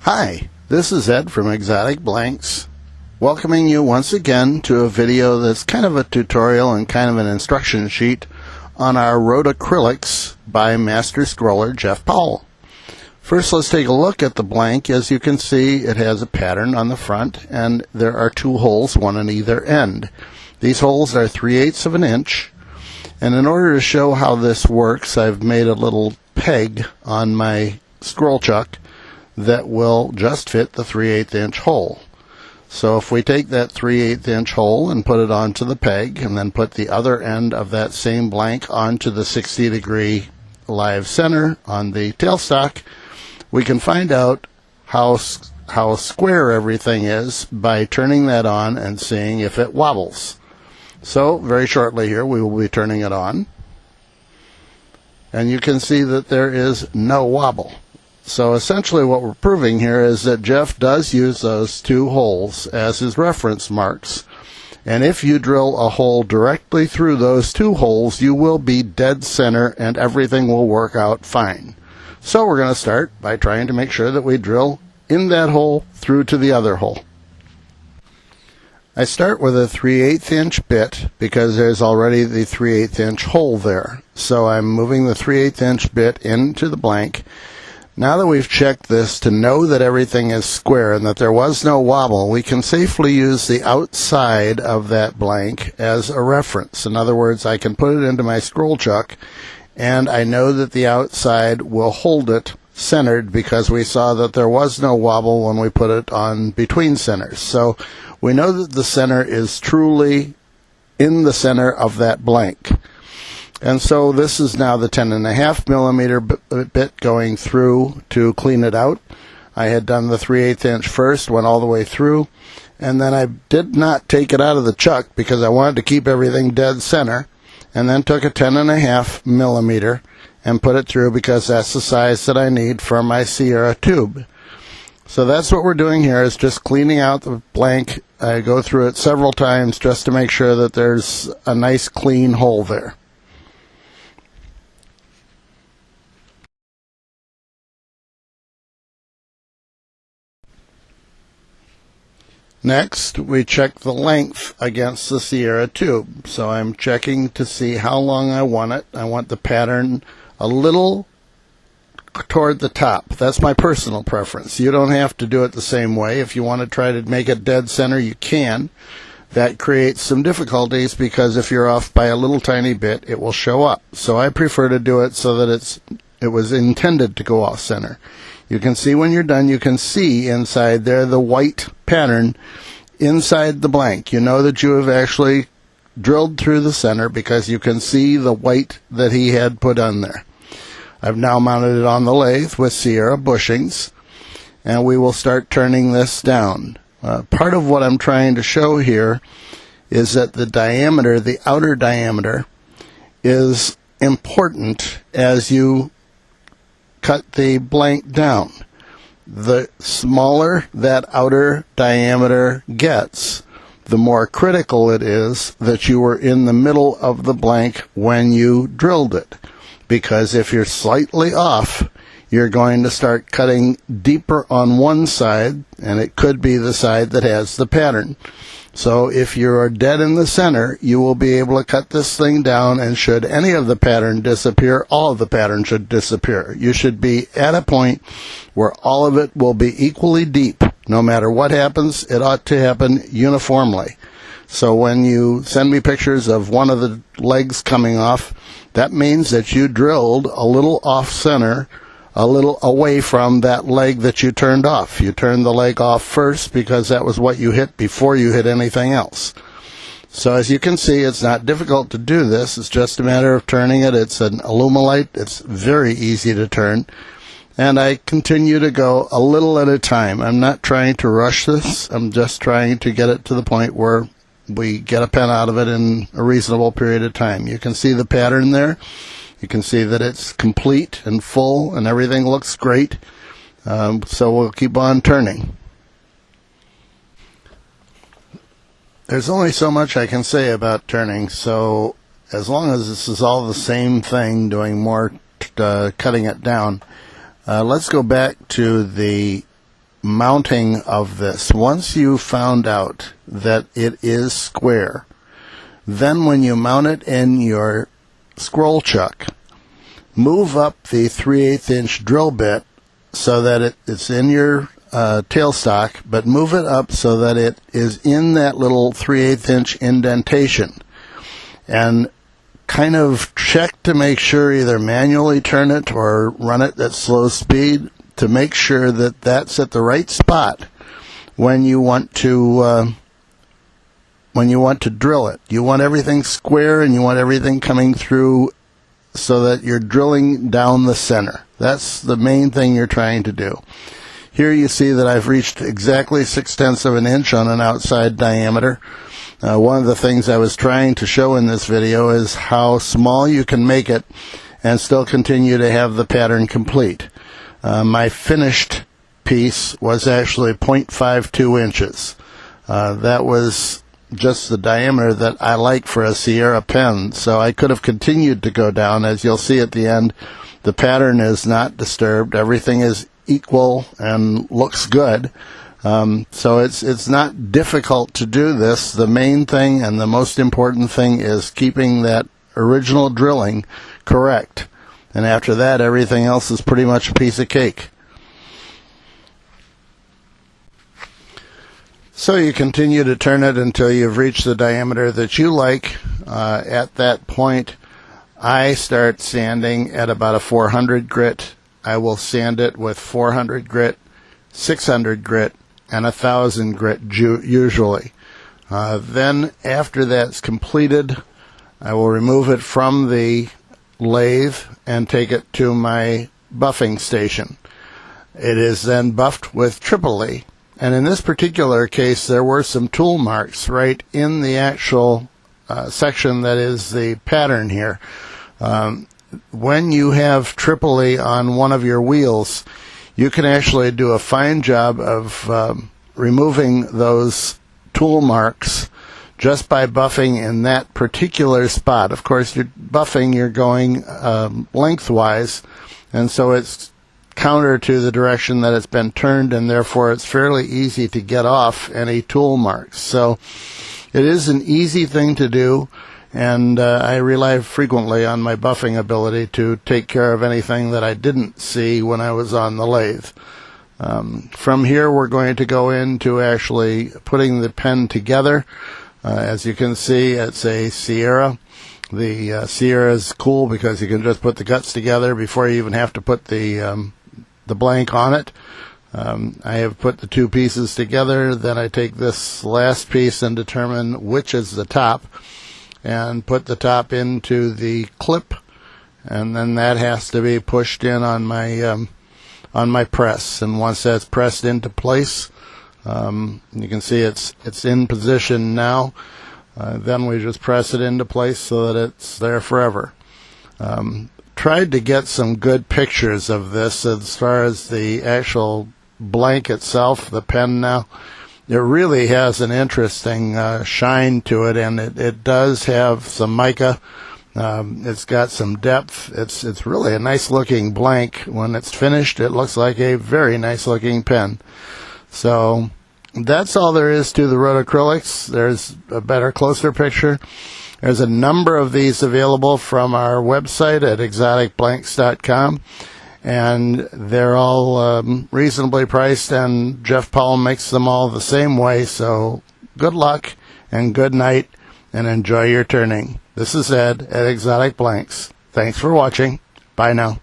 Hi, this is Ed from Exotic Blanks, welcoming you once again to a video that's kind of a tutorial and kind of an instruction sheet on our Rotacrylics by MasterScroller Jeff Powell. First, let's take a look at the blank. As you can see, it has a pattern on the front, and there are two holes, one on either end. These holes are 3/8 of an inch, and in order to show how this works, I've made a little peg on my scroll chuck that will just fit the 3/8 inch hole. So if we take that 3/8 inch hole and put it onto the peg, and then put the other end of that same blank onto the 60-degree live center on the tailstock, we can find out how square everything is by turning that on and seeing if it wobbles. So very shortly here we will be turning it on, and you can see that there is no wobble. So essentially what we're proving here is that Jeff does use those two holes as his reference marks. And if you drill a hole directly through those two holes, you will be dead center and everything will work out fine. So we're going to start by trying to make sure that we drill in that hole through to the other hole. I start with a 3/8 inch bit because there's already the 3/8 inch hole there. So I'm moving the 3/8 inch bit into the blank. Now that we've checked this to know that everything is square and that there was no wobble, we can safely use the outside of that blank as a reference. In other words, I can put it into my scroll chuck, and I know that the outside will hold it centered because we saw that there was no wobble when we put it on between centers. So we know that the center is truly in the center of that blank. And so this is now the 10.5 millimeter bit going through to clean it out. I had done the 3/8 inch first, went all the way through, and then I did not take it out of the chuck because I wanted to keep everything dead center, and then took a 10.5 millimeter and put it through because that's the size that I need for my Sierra tube. So that's what we're doing here, is just cleaning out the blank. I go through it several times just to make sure that there's a nice clean hole there. Next, we check the length against the Sierra tube. So I'm checking to see how long I want it. I want the pattern a little toward the top. That's my personal preference. You don't have to do it the same way. If you want to try to make it dead center, you can. That creates some difficulties because if you're off by a little tiny bit, it will show up. So I prefer to do it so that it was intended to go off center. You can see when you're done, you can see inside there the white pattern inside the blank. You know that you have actually drilled through the center because you can see the white that he had put on there. I've now mounted it on the lathe with Sierra bushings, and we will start turning this down. Part of what I'm trying to show here is that the diameter, the outer diameter, is important as you cut the blank down. The smaller that outer diameter gets, the more critical it is that you were in the middle of the blank when you drilled it. Because if you're slightly off, you're going to start cutting deeper on one side, and it could be the side that has the pattern. So if you are dead in the center, you will be able to cut this thing down, and should any of the pattern disappear, all of the pattern should disappear. You should be at a point where all of it will be equally deep. No matter what happens, it ought to happen uniformly. So when you send me pictures of one of the legs coming off, that means that you drilled a little off center, a little away from that leg that you turned off. You turned the leg off first because that was what you hit before you hit anything else. So as you can see, it's not difficult to do this. It's just a matter of turning it. It's an Alumilite. It's very easy to turn. And I continue to go a little at a time. I'm not trying to rush this. I'm just trying to get it to the point where we get a pen out of it in a reasonable period of time. You can see the pattern there. You can see that it's complete and full and everything looks great. So we'll keep on turning. There's only so much I can say about turning, so as long as this is all the same thing, doing more cutting it down, let's go back to the mounting of this. Once you found out that it is square, then when you mount it in your scroll chuck, move up the 3/8 inch drill bit so that it's in your tailstock, but move it up so that it is in that little 3/8 inch indentation. And kind of check to make sure, either manually turn it or run it at slow speed to make sure that that's at the right spot when you want to drill it. You want everything square and you want everything coming through so that you're drilling down the center. That's the main thing you're trying to do. Here you see that I've reached exactly 6/10 of an inch on an outside diameter. One of the things I was trying to show in this video is how small you can make it and still continue to have the pattern complete. My finished piece was actually 0.52 inches. That was just the diameter that I like for a Sierra pen, so I could have continued to go down. As you'll see at the end, the pattern is not disturbed. Everything is equal and looks good. So it's not difficult to do this. The main thing and the most important thing is keeping that original drilling correct. And after that, everything else is pretty much a piece of cake. So you continue to turn it until you've reached the diameter that you like. At that point, I start sanding at about a 400 grit. I will sand it with 400 grit, 600 grit, and 1,000 grit usually. Then after that's completed, I will remove it from the lathe and take it to my buffing station. It is then buffed with Tripoli. And in this particular case, there were some tool marks right in the actual section that is the pattern here. When you have Tripoli on one of your wheels, you can actually do a fine job of removing those tool marks just by buffing in that particular spot. Of course, you're buffing, you're going lengthwise, and so it's counter to the direction that it's been turned, and therefore it's fairly easy to get off any tool marks. So it is an easy thing to do, and I rely frequently on my buffing ability to take care of anything that I didn't see when I was on the lathe. From here, we're going to go into actually putting the pen together. As you can see, it's a Sierra. The Sierra is cool because you can just put the guts together before you even have to put the blank on it. I have put the two pieces together. Then I take this last piece and determine which is the top, and put the top into the clip, and then that has to be pushed in on my press. And once that's pressed into place, you can see it's in position now. Then we just press it into place so that it's there forever. Tried to get some good pictures of this as far as the actual blank itself, the pen now. It really has an interesting shine to it, and it does have some mica. It's got some depth. It's really a nice looking blank. When it's finished, it looks like a very nice looking pen. So that's all there is to the Rotacrylics. There's a better, closer picture. There's a number of these available from our website at exoticblanks.com, and they're all reasonably priced, and Jeff Paul makes them all the same way. So good luck and good night, and enjoy your turning. This is Ed at Exotic Blanks. Thanks for watching. Bye now.